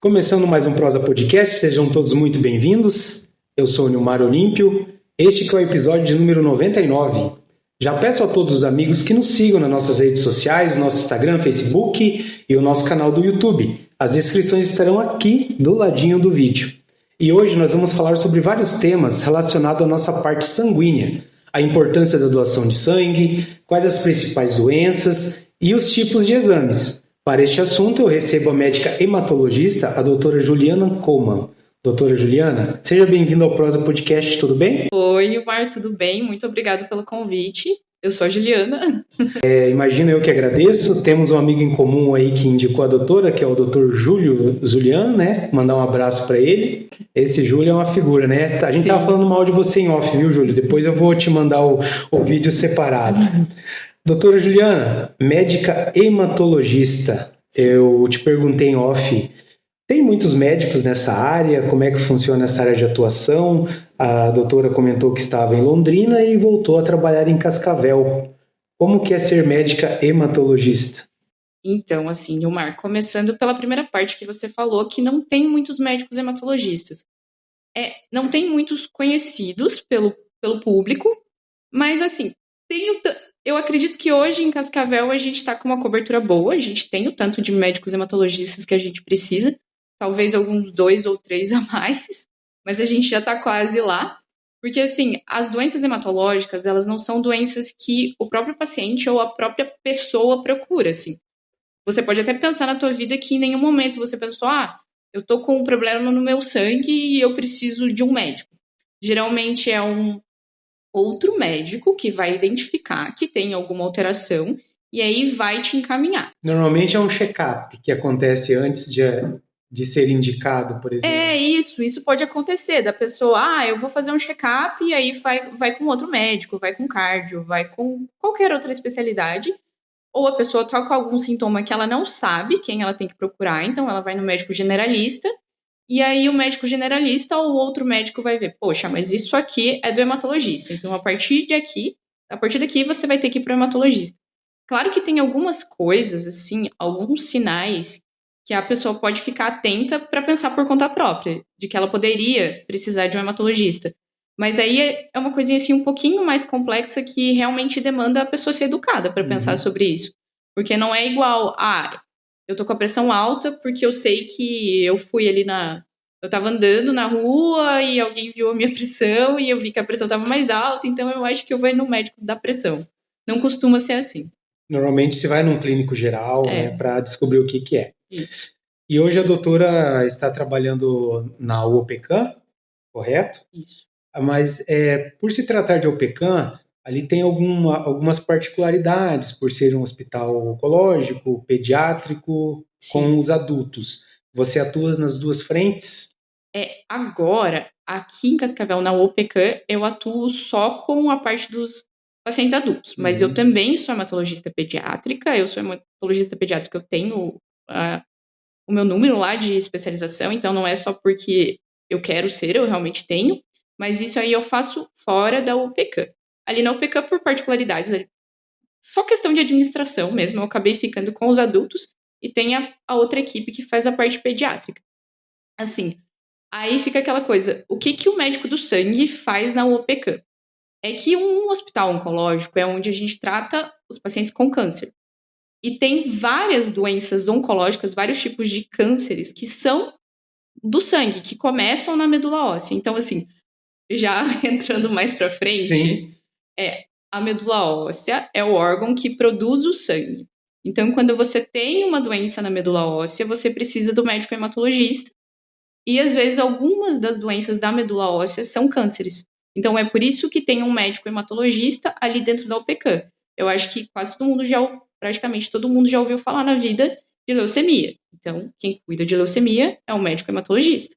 Começando mais um Prosa Podcast, sejam todos muito bem-vindos. Eu sou o Nilmar Olímpio, este que é o episódio de número 99. Já peço a todos os amigos que nos sigam nas nossas redes sociais, nosso Instagram, Facebook e o nosso canal do YouTube. As descrições estarão aqui do ladinho do vídeo. E hoje nós vamos falar sobre vários temas relacionados à nossa parte sanguínea, a importância da doação de sangue, quais as principais doenças e os tipos de exames. Para este assunto, eu recebo a médica hematologista, a doutora Juliana Coman. Doutora Juliana, seja bem-vinda ao Prosa Podcast, tudo bem? Oi, Nilmar, tudo bem? Muito obrigado pelo convite. Eu sou a Juliana. Imagino eu que agradeço. Temos um amigo em comum aí que indicou a doutora, que é o doutor Júlio Zulian, né? Mandar um abraço para ele. Esse Júlio é uma figura, né? A gente Sim. tava falando mal de você em off, viu, Júlio? Depois eu vou te mandar o vídeo separado. Doutora Juliana, médica hematologista. Eu te perguntei em off, tem muitos médicos nessa área? Como é que funciona essa área de atuação? A doutora comentou que estava em Londrina e voltou a trabalhar em Cascavel. Como que é ser médica hematologista? Então, assim, Nilmar, começando pela primeira parte que você falou, que não tem muitos médicos hematologistas. Não tem muitos conhecidos pelo público, mas, assim, eu acredito que hoje em Cascavel a gente está com uma cobertura boa, a gente tem o tanto de médicos hematologistas que a gente precisa, talvez alguns 2 ou 3 a mais, mas a gente já está quase lá. Porque, assim, as doenças hematológicas, elas não são doenças que o próprio paciente ou a própria pessoa procura, assim. Você pode até pensar na tua vida que em nenhum momento você pensou, eu tô com um problema no meu sangue e eu preciso de um médico. Geralmente é um outro médico que vai identificar que tem alguma alteração e aí vai te encaminhar. Normalmente é um check-up que acontece antes de ser indicado, por exemplo. Isso pode acontecer, da pessoa, eu vou fazer um check-up e aí vai com outro médico, vai com cardio, vai com qualquer outra especialidade, ou a pessoa está com algum sintoma que ela não sabe quem ela tem que procurar, então ela vai no médico generalista, e aí o médico generalista ou outro médico vai ver, poxa, mas isso aqui é do hematologista, então a partir daqui você vai ter que ir para o hematologista. Claro que tem algumas coisas, assim, alguns sinais que a pessoa pode ficar atenta para pensar por conta própria, de que ela poderia precisar de um hematologista. Mas aí é uma coisinha assim um pouquinho mais complexa que realmente demanda a pessoa ser educada para pensar sobre isso. Porque não é igual, eu tô com a pressão alta porque eu sei que eu fui ali eu tava andando na rua e alguém viu a minha pressão e eu vi que a pressão tava mais alta, então eu acho que eu vou ir no médico da pressão. Não costuma ser assim. Normalmente se vai num clínico geral, né, para descobrir o que é. Isso. E hoje a doutora está trabalhando na UOPECAM, correto? Isso. Mas por se tratar de OPECAM, ali tem algumas particularidades, por ser um hospital oncológico, pediátrico, Sim. com os adultos. Você atua nas duas frentes? Agora, aqui em Cascavel, na UOPECAM, eu atuo só com a parte dos pacientes adultos, mas eu também sou hematologista pediátrica, eu tenho o meu número lá de especialização, então não é só porque eu quero ser, eu realmente tenho, mas isso aí eu faço fora da UOPECAM. Ali na UOPECAM, por particularidades, só questão de administração mesmo, eu acabei ficando com os adultos e tem a outra equipe que faz a parte pediátrica. Assim, aí fica aquela coisa, o que o médico do sangue faz na UOPECAM? É que um hospital oncológico é onde a gente trata os pacientes com câncer. E tem várias doenças oncológicas, vários tipos de cânceres que são do sangue, que começam na medula óssea. Então, assim, já entrando mais pra frente, Sim. A medula óssea é o órgão que produz o sangue. Então, quando você tem uma doença na medula óssea, você precisa do médico hematologista. E, às vezes, algumas das doenças da medula óssea são cânceres. Então, é por isso que tem um médico hematologista ali dentro da UPCAM. Eu acho que praticamente todo mundo já ouviu falar na vida de leucemia. Então, quem cuida de leucemia é o médico hematologista.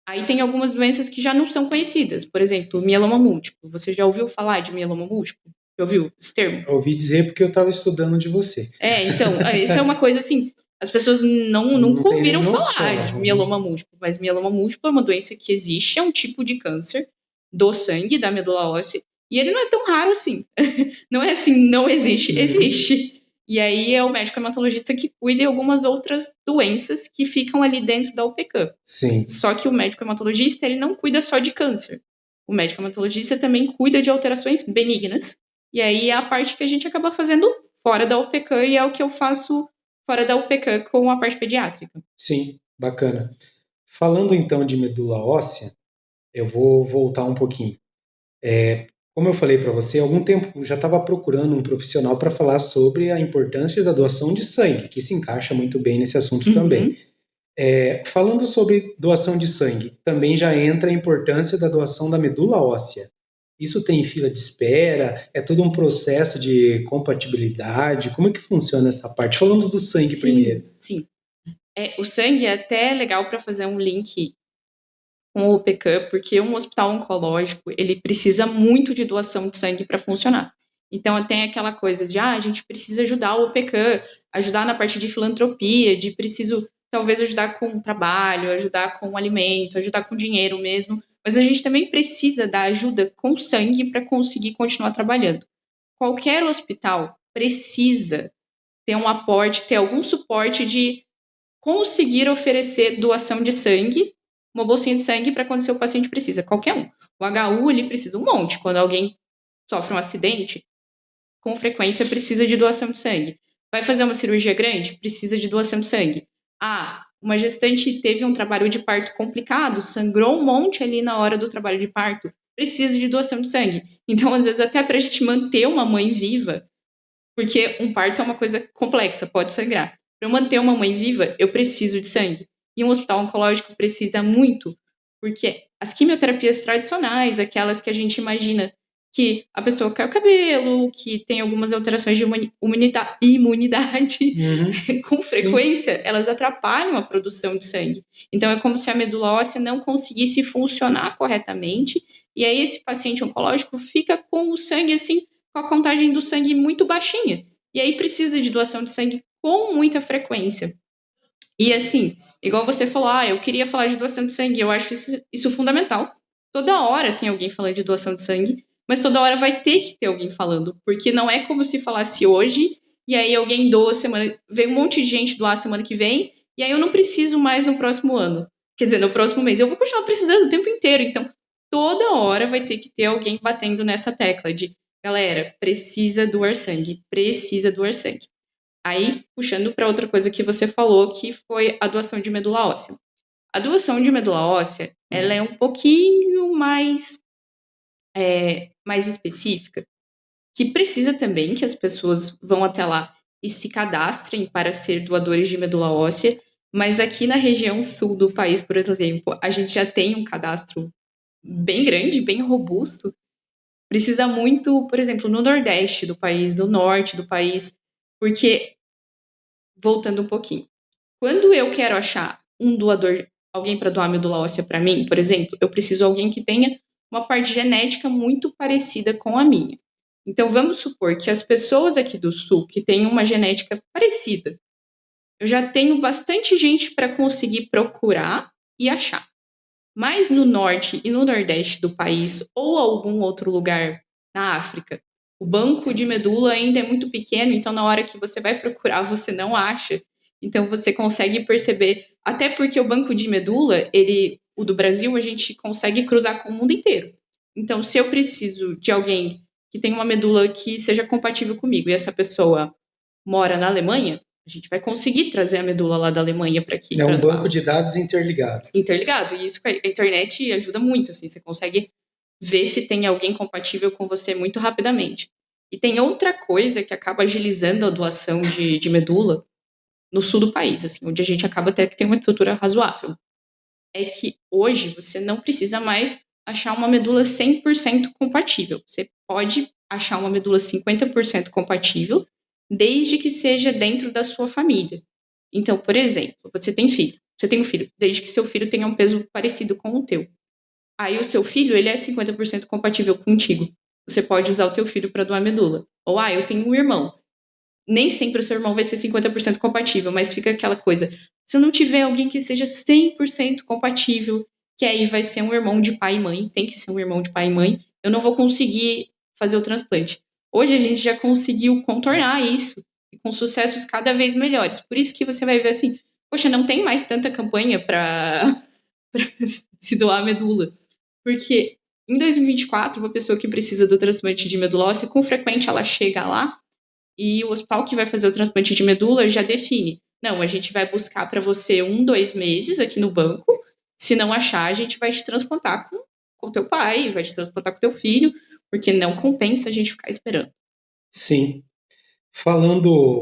Aí tem algumas doenças que já não são conhecidas. Por exemplo, mieloma múltiplo. Você já ouviu falar de mieloma múltiplo? Já ouviu esse termo? Eu ouvi dizer porque eu estava estudando de você. Então, isso é uma coisa assim, as pessoas nunca ouviram falar de mieloma múltiplo, mas mieloma múltiplo é uma doença que existe, é um tipo de câncer do sangue, da medula óssea, e ele não é tão raro assim. Não é assim, não existe, existe. E aí é o médico hematologista que cuida de algumas outras doenças que ficam ali dentro da UPCAM. Sim. Só que o médico hematologista, ele não cuida só de câncer. O médico hematologista também cuida de alterações benignas. E aí é a parte que a gente acaba fazendo fora da UPCAM e é o que eu faço fora da UPCAM com a parte pediátrica. Sim, bacana. Falando então de medula óssea, eu vou voltar um pouquinho. Como eu falei para você, há algum tempo eu já estava procurando um profissional para falar sobre a importância da doação de sangue, que se encaixa muito bem nesse assunto também. Falando sobre doação de sangue, também já entra a importância da doação da medula óssea. Isso tem fila de espera? É todo um processo de compatibilidade? Como é que funciona essa parte? Falando do sangue primeiro. Sim. O sangue é até legal para fazer um link com o UPCAM, porque um hospital oncológico, ele precisa muito de doação de sangue para funcionar. Então, tem aquela coisa de, a gente precisa ajudar o UPCAM, ajudar na parte de filantropia, de preciso, talvez, ajudar com trabalho, ajudar com alimento, ajudar com dinheiro mesmo, mas a gente também precisa da ajuda com sangue para conseguir continuar trabalhando. Qualquer hospital precisa ter um aporte, ter algum suporte de conseguir oferecer doação de sangue, uma bolsinha de sangue para quando seu paciente precisa, qualquer um. O HU, ele precisa um monte. Quando alguém sofre um acidente, com frequência precisa de doação de sangue. Vai fazer uma cirurgia grande? Precisa de doação de sangue. Uma gestante teve um trabalho de parto complicado, sangrou um monte ali na hora do trabalho de parto, precisa de doação de sangue. Então, às vezes, até para a gente manter uma mãe viva, porque um parto é uma coisa complexa, pode sangrar. Para eu manter uma mãe viva, eu preciso de sangue. E um hospital oncológico precisa muito, porque as quimioterapias tradicionais, aquelas que a gente imagina que a pessoa cai o cabelo, que tem algumas alterações de imunidade, com frequência, elas atrapalham a produção de sangue. Então, é como se a medula óssea não conseguisse funcionar corretamente, e aí esse paciente oncológico fica com o sangue assim, com a contagem do sangue muito baixinha. E aí precisa de doação de sangue com muita frequência. E assim, igual você falou, eu queria falar de doação de sangue, eu acho isso fundamental. Toda hora tem alguém falando de doação de sangue, mas toda hora vai ter que ter alguém falando, porque não é como se falasse hoje, e aí alguém doa semana, vem um monte de gente doar semana que vem, e aí eu não preciso mais no próximo ano. Quer dizer, no próximo mês. Eu vou continuar precisando o tempo inteiro. Então, toda hora vai ter que ter alguém batendo nessa tecla de, galera, precisa doar sangue, precisa doar sangue. Aí, puxando para outra coisa que você falou, que foi a doação de medula óssea. A doação de medula óssea, ela é um pouquinho mais específica, que precisa também que as pessoas vão até lá e se cadastrem para ser doadores de medula óssea, mas aqui na região sul do país, por exemplo, a gente já tem um cadastro bem grande, bem robusto. Precisa muito, por exemplo, no Nordeste do país, no Norte do país, porque, voltando um pouquinho, quando eu quero achar um doador, alguém para doar medula óssea para mim, por exemplo, eu preciso de alguém que tenha uma parte genética muito parecida com a minha. Então, vamos supor que as pessoas aqui do Sul que têm uma genética parecida, eu já tenho bastante gente para conseguir procurar e achar. Mas no Norte e no Nordeste do país, ou algum outro lugar na África, o banco de medula ainda é muito pequeno, então na hora que você vai procurar, você não acha. Então você consegue perceber, até porque o banco de medula, o do Brasil, a gente consegue cruzar com o mundo inteiro. Então, se eu preciso de alguém que tenha uma medula que seja compatível comigo e essa pessoa mora na Alemanha, a gente vai conseguir trazer a medula lá da Alemanha para aqui. É um banco de dados interligado. Interligado, e isso a internet ajuda muito, assim, você consegue ver se tem alguém compatível com você muito rapidamente. E tem outra coisa que acaba agilizando a doação de medula no sul do país, assim, onde a gente acaba até que tem uma estrutura razoável. É que hoje você não precisa mais achar uma medula 100% compatível. Você pode achar uma medula 50% compatível, desde que seja dentro da sua família. Então, por exemplo, você tem filho. Você tem um filho, desde que seu filho tenha um peso parecido com o teu. Aí o seu filho, ele é 50% compatível contigo. Você pode usar o teu filho para doar medula. Ou, eu tenho um irmão. Nem sempre o seu irmão vai ser 50% compatível, mas fica aquela coisa. Se não tiver alguém que seja 100% compatível, que aí vai ser um irmão de pai e mãe, tem que ser um irmão de pai e mãe, eu não vou conseguir fazer o transplante. Hoje a gente já conseguiu contornar isso. e com sucessos cada vez melhores. Por isso que você vai ver assim, poxa, não tem mais tanta campanha para se doar medula. Porque em 2024, uma pessoa que precisa do transplante de medula óssea, com frequência ela chega lá e o hospital que vai fazer o transplante de medula já define. Não, a gente vai buscar para você 2 meses aqui no banco. Se não achar, a gente vai te transplantar com teu pai, vai te transplantar com teu filho, porque não compensa a gente ficar esperando. Sim.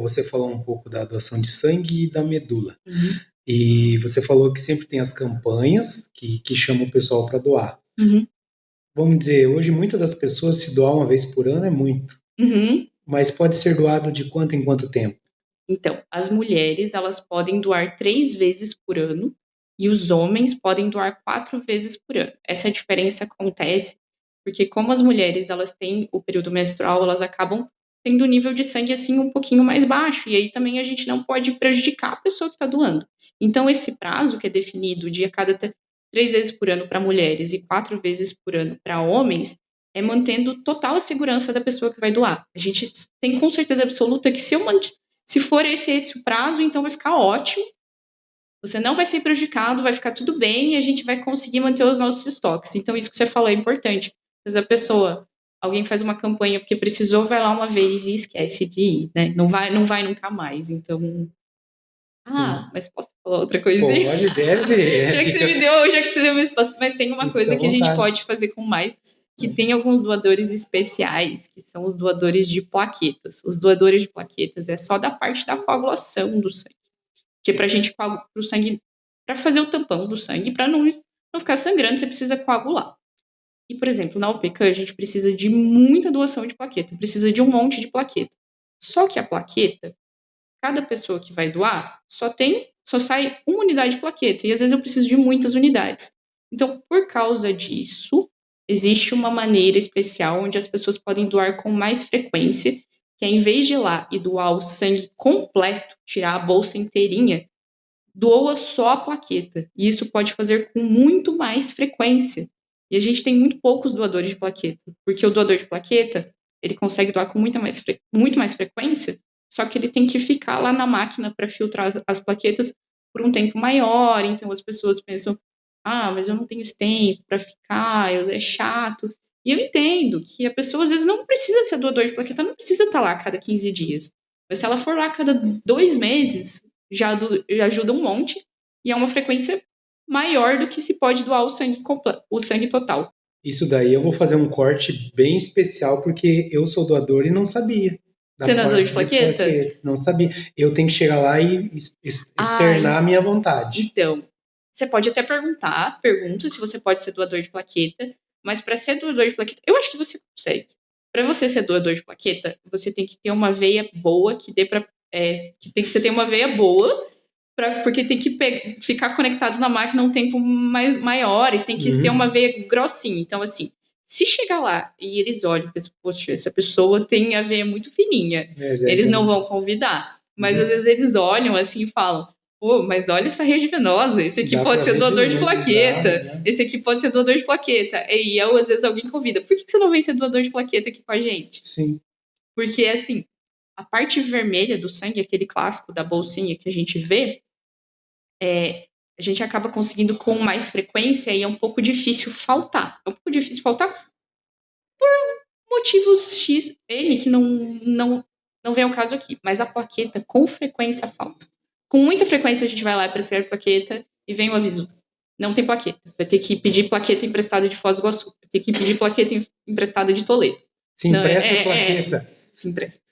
Você falou um pouco da doação de sangue e da medula. Uhum. E você falou que sempre tem as campanhas que chamam o pessoal para doar. Uhum. Vamos dizer, hoje muitas das pessoas, se doar uma vez por ano é muito. Uhum. Mas pode ser doado de quanto em quanto tempo? Então, as mulheres, elas podem doar 3 vezes por ano e os homens podem doar 4 vezes por ano. Essa diferença acontece porque como as mulheres, elas têm o período menstrual, elas acabam tendo o nível de sangue, assim, um pouquinho mais baixo, e aí também a gente não pode prejudicar a pessoa que está doando. Então, esse prazo que é definido de a cada 3 vezes por ano para mulheres e 4 vezes por ano para homens, é mantendo total a segurança da pessoa que vai doar. A gente tem com certeza absoluta que se for esse o prazo, então vai ficar ótimo. Você não vai ser prejudicado, vai ficar tudo bem e a gente vai conseguir manter os nossos estoques. Então, isso que você falou é importante. Às vezes alguém faz uma campanha porque precisou, vai lá uma vez e esquece de ir, né? Não vai nunca mais. Então. Mas posso falar outra coisinha? Pode, deve. Já que você deu uma resposta, mas tem uma coisa que a gente pode fazer com mais, que tem alguns doadores especiais, que são os doadores de plaquetas. Os doadores de plaquetas é só da parte da coagulação do sangue. Que é pra gente pro sangue, para fazer o tampão do sangue, para não ficar sangrando, você precisa coagular. E, por exemplo, na UPK a gente precisa de muita doação de plaqueta, precisa de um monte de plaqueta. Só que a plaqueta, cada pessoa que vai doar, só sai uma unidade de plaqueta, e às vezes eu preciso de muitas unidades. Então, por causa disso, existe uma maneira especial onde as pessoas podem doar com mais frequência, que é em vez de ir lá e doar o sangue completo, tirar a bolsa inteirinha, doa só a plaqueta. E isso pode fazer com muito mais frequência. E a gente tem muito poucos doadores de plaqueta, porque o doador de plaqueta, ele consegue doar com muito mais frequência, só que ele tem que ficar lá na máquina para filtrar as plaquetas por um tempo maior. Então as pessoas pensam, mas eu não tenho esse tempo para ficar, é chato. E eu entendo que a pessoa às vezes não precisa ser doador de plaqueta, não precisa estar lá a cada 15 dias. Mas se ela for lá a cada 2 meses, já ajuda um monte e é uma frequência maior do que se pode doar o sangue total. Isso daí eu vou fazer um corte bem especial porque eu sou doador e não sabia. Você não é doador de plaqueta? Não sabia. Eu tenho que chegar lá e externar a minha vontade. Então, você pode até pergunta se você pode ser doador de plaqueta, mas para ser doador de plaqueta, eu acho que você consegue. Para você ser doador de plaqueta, você tem que ter uma veia boa que dê para você tem uma veia boa, porque tem que ficar conectado na máquina um tempo maior e tem que ser uma veia grossinha. Então, assim, se chegar lá e eles olham e pensam, poxa, essa pessoa tem a veia muito fininha, eles não vão convidar. Mas às vezes eles olham assim e falam, mas olha essa rede venosa, esse aqui pode ser doador de plaqueta, esse aqui pode ser doador de plaqueta. E às vezes alguém convida, por que você não vem ser doador de plaqueta aqui com a gente? Sim. Porque, assim, a parte vermelha do sangue, aquele clássico da bolsinha que a gente vê, a gente acaba conseguindo com mais frequência e é um pouco difícil faltar. É um pouco difícil faltar por motivos X, N, que não vem ao caso aqui. Mas a plaqueta, com frequência, falta. Com muita frequência, a gente vai lá para receber plaqueta e vem o aviso. Não tem plaqueta. Vai ter que pedir plaqueta emprestada de Foz do Iguaçu. Vai ter que pedir plaqueta emprestada de Toledo. Se empresta a plaqueta. Se empresta.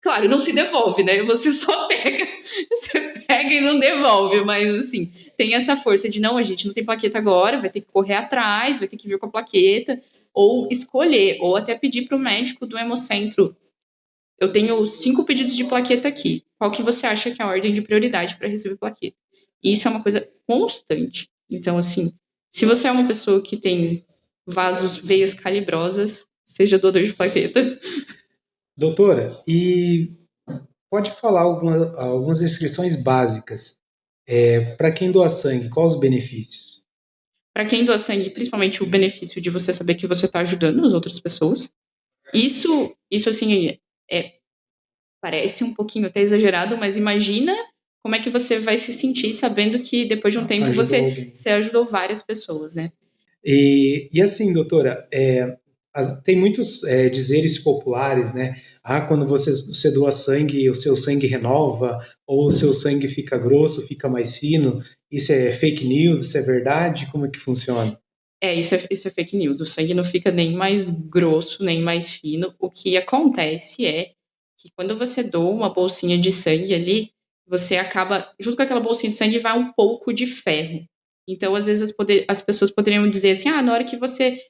Claro, não se devolve, né? Você só pega. Você pega e não devolve. Mas, assim, tem essa força de, não, a gente não tem plaqueta agora, vai ter que correr atrás, vai ter que vir com a plaqueta. Ou escolher, ou até pedir para o médico do hemocentro. Eu tenho 5 pedidos de plaqueta aqui. Qual que você acha que é a ordem de prioridade para receber plaqueta? Isso é uma coisa constante. Então, assim, se você é uma pessoa que tem veias calibrosas, seja doador de plaqueta. Doutora, e pode falar algumas descrições básicas. Para quem doa sangue, quais os benefícios? Para quem doa sangue, principalmente o benefício de você saber que você está ajudando as outras pessoas. Isso assim, Parece um pouquinho até exagerado, mas imagina como é que você vai se sentir sabendo que depois de um tempo você ajudou várias pessoas, né? E assim, doutora, tem muitos dizeres populares, né? Ah, quando você doa sangue, o seu sangue renova, ou o seu sangue fica grosso, fica mais fino. Isso é fake news? Isso é verdade? Como é que funciona? Isso é fake news. O sangue não fica nem mais grosso, nem mais fino. O que acontece é que quando você doa uma bolsinha de sangue ali, você acaba, junto com aquela bolsinha de sangue, vai um pouco de ferro. Então, às vezes, as pessoas poderiam dizer assim: na hora que você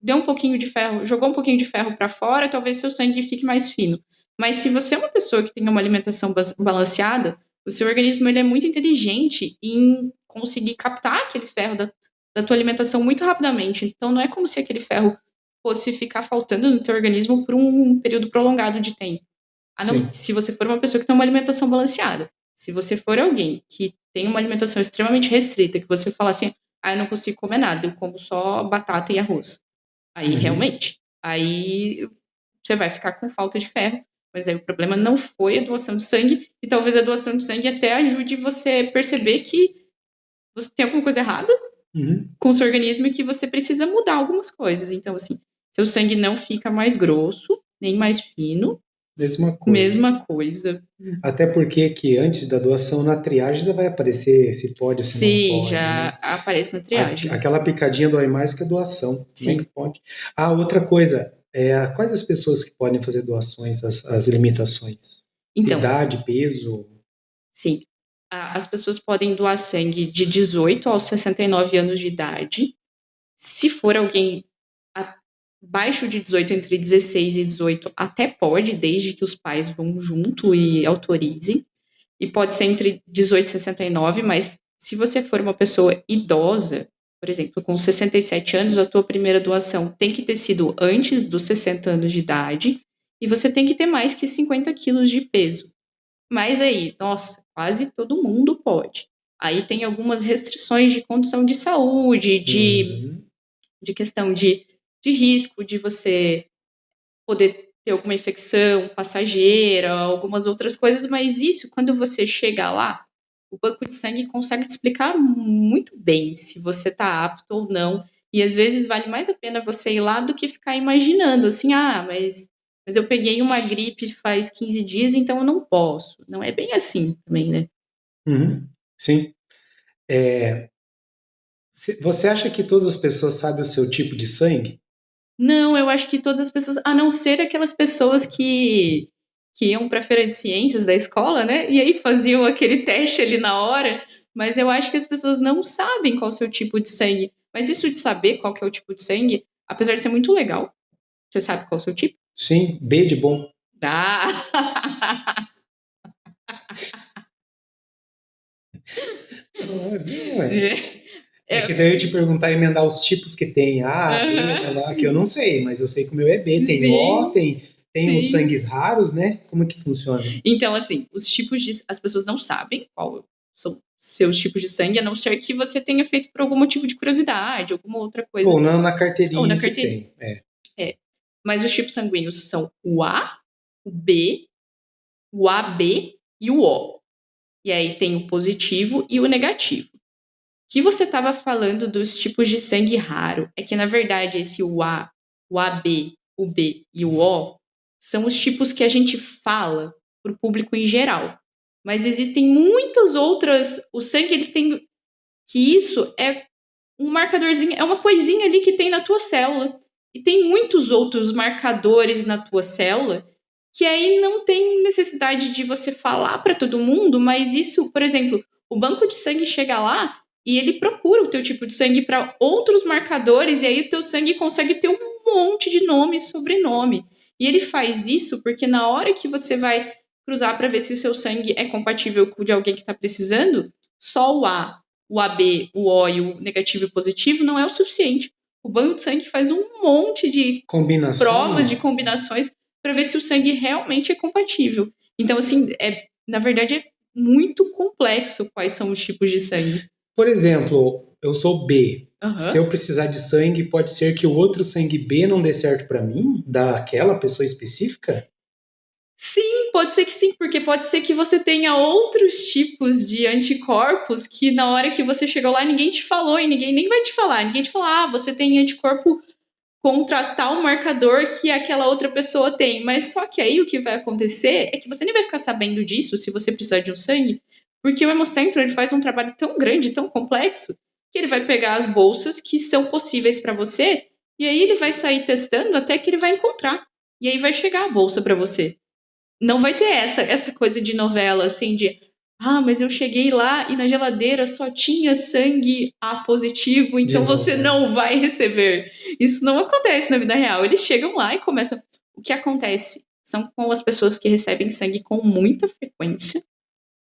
deu um pouquinho de ferro, jogou um pouquinho de ferro para fora, talvez seu sangue fique mais fino. Mas se você é uma pessoa que tem uma alimentação balanceada, o seu organismo ele é muito inteligente em conseguir captar aquele ferro da tua alimentação muito rapidamente. Então, não é como se aquele ferro fosse ficar faltando no teu organismo por um período prolongado de tempo. Se você for uma pessoa que tem uma alimentação balanceada. Se você for alguém que tem uma alimentação extremamente restrita, que você fala assim, eu não consigo comer nada, eu como só batata e arroz. Aí, realmente, aí você vai ficar com falta de ferro. Mas aí o problema não foi a doação de sangue, e talvez a doação de sangue até ajude você a perceber que você tem alguma coisa errada com o seu organismo e que você precisa mudar algumas coisas. Então, assim, seu sangue não fica mais grosso, nem mais fino. Mesma coisa. Até porque que antes da doação, na triagem, já vai aparecer se pode, se não pode. Sim, já aparece na triagem. Aquela picadinha dói mais que a doação. Sim. Como é que pode? Outra coisa, quais as pessoas que podem fazer doações, as limitações? Então, idade, peso? Sim. As pessoas podem doar sangue de 18 aos 69 anos de idade. Se for alguém abaixo de 18, entre 16 e 18, até pode, desde que os pais vão junto e autorizem. E pode ser entre 18 e 69, mas se você for uma pessoa idosa, por exemplo, com 67 anos, a tua primeira doação tem que ter sido antes dos 60 anos de idade e você tem que ter mais que 50 quilos de peso. Mas aí, nossa, quase todo mundo pode. Aí tem algumas restrições de condição de saúde, de questão de risco de você poder ter alguma infecção passageira, algumas outras coisas, mas isso, quando você chega lá, o banco de sangue consegue te explicar muito bem se você está apto ou não, e às vezes vale mais a pena você ir lá do que ficar imaginando, assim, mas eu peguei uma gripe faz 15 dias, então eu não posso. Não é bem assim também, né? Sim. Você acha que todas as pessoas sabem o seu tipo de sangue? Não, eu acho que todas as pessoas, a não ser aquelas pessoas que iam para a feira de ciências da escola, né? E aí faziam aquele teste ali na hora. Mas eu acho que as pessoas não sabem qual é o seu tipo de sangue. Mas isso de saber qual que é o tipo de sangue, apesar de ser muito legal. Você sabe qual é o seu tipo? Sim, B de bom. É que daí eu te perguntar e emendar os tipos que tem. B, que eu não sei, mas eu sei que o meu é B. Tem O, tem os sangues raros, né? Como é que funciona? Então, assim, os tipos as pessoas não sabem qual são seus tipos de sangue, a não ser que você tenha feito por algum motivo de curiosidade, alguma outra coisa. Ou na carteirinha que tem. Mas os tipos sanguíneos são o A, o B, o AB e o O. E aí tem o positivo e o negativo. O que você estava falando dos tipos de sangue raro é que, na verdade, esse o A, o AB, o B e o O são os tipos que a gente fala para o público em geral. Mas existem muitas outras. O sangue ele tem. Que isso é um marcadorzinho, é uma coisinha ali que tem na tua célula. E tem muitos outros marcadores na tua célula que aí não tem necessidade de você falar para todo mundo, mas isso, por exemplo, o banco de sangue chega lá e ele procura o teu tipo de sangue para outros marcadores e aí o teu sangue consegue ter um monte de nome e sobrenome. E ele faz isso porque na hora que você vai cruzar para ver se o seu sangue é compatível com o de alguém que está precisando, só o A, o AB, o O e o negativo e o positivo não é o suficiente. O banco de sangue faz um monte de provas de combinações para ver se o sangue realmente é compatível. Então, assim, na verdade, é muito complexo quais são os tipos de sangue. Por exemplo, eu sou B. Se eu precisar de sangue, pode ser que o outro sangue B não dê certo para mim, daquela pessoa específica? Sim, pode ser que sim, porque pode ser que você tenha outros tipos de anticorpos que na hora que você chegou lá ninguém te falou e ninguém nem vai te falar. Ninguém te falar, você tem anticorpo contra tal marcador que aquela outra pessoa tem. Mas só que aí o que vai acontecer é que você nem vai ficar sabendo disso se você precisar de um sangue, porque o Hemocentro ele faz um trabalho tão grande, tão complexo, que ele vai pegar as bolsas que são possíveis para você e aí ele vai sair testando até que ele vai encontrar. E aí vai chegar a bolsa para você. Não vai ter essa coisa de novela, assim, de mas eu cheguei lá e na geladeira só tinha sangue A positivo, De então novo, você né? não vai receber. Isso não acontece na vida real. Eles chegam lá e começam. O que acontece são com as pessoas que recebem sangue com muita frequência.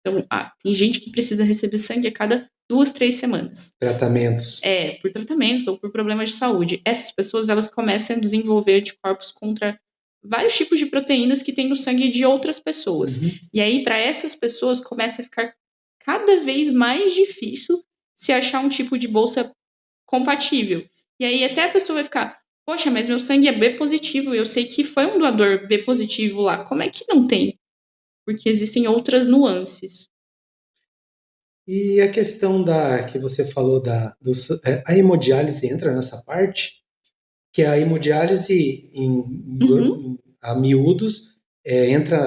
Então, tem gente que precisa receber sangue a cada 2, 3 semanas. Tratamentos. Por tratamentos ou por problemas de saúde. Essas pessoas, elas começam a desenvolver anticorpos contra vários tipos de proteínas que tem no sangue de outras pessoas. Uhum. E aí, para essas pessoas, começa a ficar cada vez mais difícil se achar um tipo de bolsa compatível. E aí, até a pessoa vai ficar, poxa, mas meu sangue é B positivo, eu sei que foi um doador B positivo lá, como é que não tem? Porque existem outras nuances. E a questão que você falou a hemodiálise entra nessa parte? Que a hemodiálise Uhum. a miúdos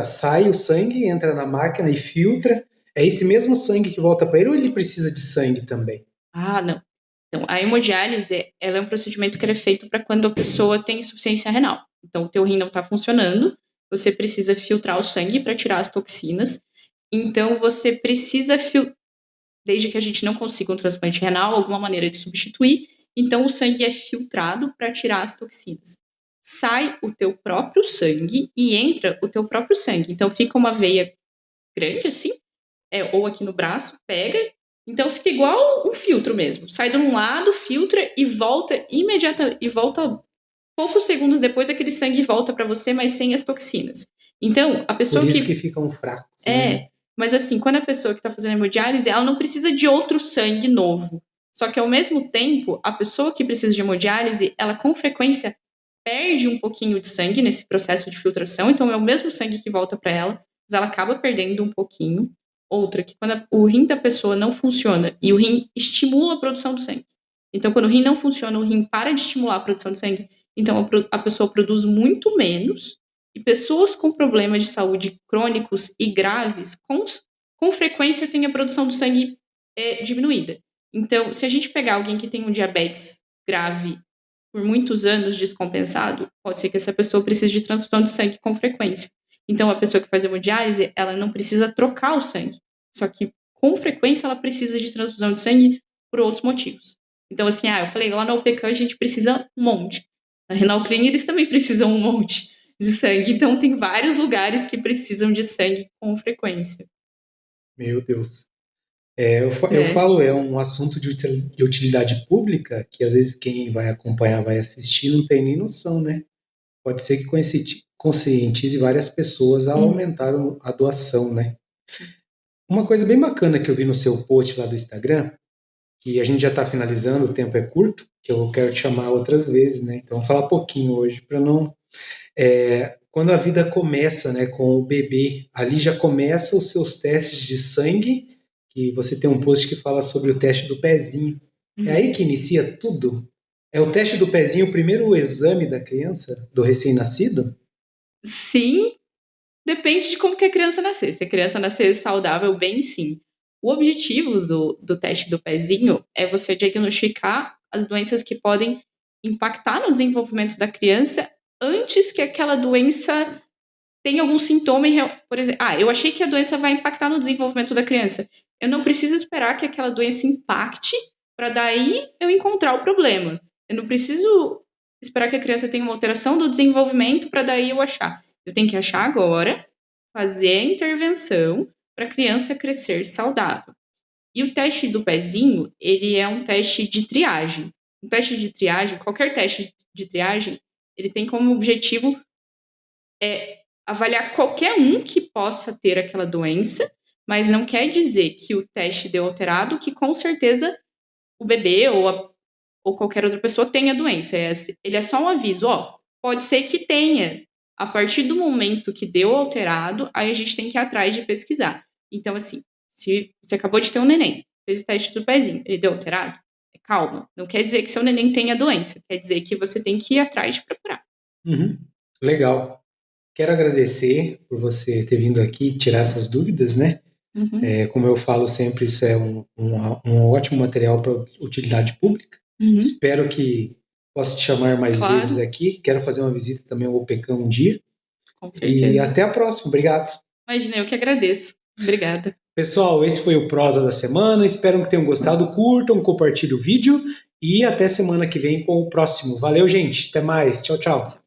sai o sangue, entra na máquina e filtra. É esse mesmo sangue que volta para ele ou ele precisa de sangue também? Não. Então, a hemodiálise, ela é um procedimento que é feito para quando a pessoa tem insuficiência renal. Então, o teu rim não está funcionando, você precisa filtrar o sangue para tirar as toxinas. Então, você precisa desde que a gente não consiga um transplante renal, alguma maneira de substituir, então o sangue é filtrado para tirar as toxinas. Sai o teu próprio sangue e entra o teu próprio sangue. Então, fica uma veia grande assim, ou aqui no braço, pega. Então fica igual um filtro mesmo. Sai de um lado, filtra e volta imediatamente. E volta poucos segundos depois, aquele sangue volta para você, mas sem as toxinas. Então, a pessoa Por isso que ficam fracos, né? Mas assim, quando a pessoa que está fazendo hemodiálise, ela não precisa de outro sangue novo. Só que ao mesmo tempo, a pessoa que precisa de hemodiálise, ela com frequência perde um pouquinho de sangue nesse processo de filtração. Então é o mesmo sangue que volta para ela, mas ela acaba perdendo um pouquinho. Outra, que quando o rim da pessoa não funciona e o rim estimula a produção do sangue. Então, quando o rim não funciona, o rim para de estimular a produção de sangue. Então, a pessoa produz muito menos. E pessoas com problemas de saúde crônicos e graves, com frequência, têm a produção do sangue diminuída. Então, se a gente pegar alguém que tem um diabetes grave por muitos anos descompensado, pode ser que essa pessoa precise de transfusão de sangue com frequência. Então, a pessoa que faz hemodiálise, ela não precisa trocar o sangue. Só que, com frequência, ela precisa de transfusão de sangue por outros motivos. Então, assim, eu falei, lá na UPCAM a gente precisa um monte. Na Renal Clean, eles também precisam um monte de sangue. Então, tem vários lugares que precisam de sangue com frequência. Meu Deus. Eu falo, é um assunto de utilidade pública que às vezes quem vai acompanhar, vai assistir, não tem nem noção, né? Pode ser que conscientize várias pessoas a aumentar a doação, né? Sim. Uma coisa bem bacana que eu vi no seu post lá do Instagram, que a gente já está finalizando, o tempo é curto, que eu quero te chamar outras vezes, né? Então, vou falar pouquinho hoje para não. Quando a vida começa, né, com o bebê, ali já começa os seus testes de sangue, que você tem um post que fala sobre o teste do pezinho. É aí que inicia tudo? É o teste do pezinho o primeiro exame da criança, do recém-nascido? Sim, depende de como que a criança nascer. Se a criança nascer saudável, bem sim. O objetivo do teste do pezinho é você diagnosticar as doenças que podem impactar no desenvolvimento da criança antes que aquela doença tenha algum sintoma. Por exemplo, eu achei que a doença vai impactar no desenvolvimento da criança. Eu não preciso esperar que aquela doença impacte para daí eu encontrar o problema. Eu não preciso esperar que a criança tenha uma alteração do desenvolvimento para daí eu achar. Eu tenho que achar agora, fazer a intervenção para a criança crescer saudável. E o teste do pezinho, ele é um teste de triagem. Um teste de triagem, qualquer teste de triagem, ele tem como objetivo avaliar qualquer um que possa ter aquela doença, mas não quer dizer que o teste deu alterado, que com certeza o bebê ou qualquer outra pessoa tenha doença. Ele é só um aviso, pode ser que tenha, A partir do momento que deu alterado, aí a gente tem que ir atrás de pesquisar. Então, assim, se você acabou de ter um neném, fez o teste do pezinho, ele deu alterado, calma. Não quer dizer que seu neném tenha doença, quer dizer que você tem que ir atrás de procurar. Uhum. Legal. Quero agradecer por você ter vindo aqui tirar essas dúvidas, né? Uhum. Como eu falo sempre, isso é um ótimo material para utilidade pública. Uhum. Espero que possa te chamar mais Claro. vezes aqui. Quero fazer uma visita também ao OPECAM um dia. Com certeza. E até a próxima. Obrigado. Imagina, eu que agradeço. Obrigada. Pessoal, esse foi o Prosa da Semana. Espero que tenham gostado. Curtam, compartilhem o vídeo e até semana que vem com o próximo. Valeu, gente. Até mais. Tchau, tchau.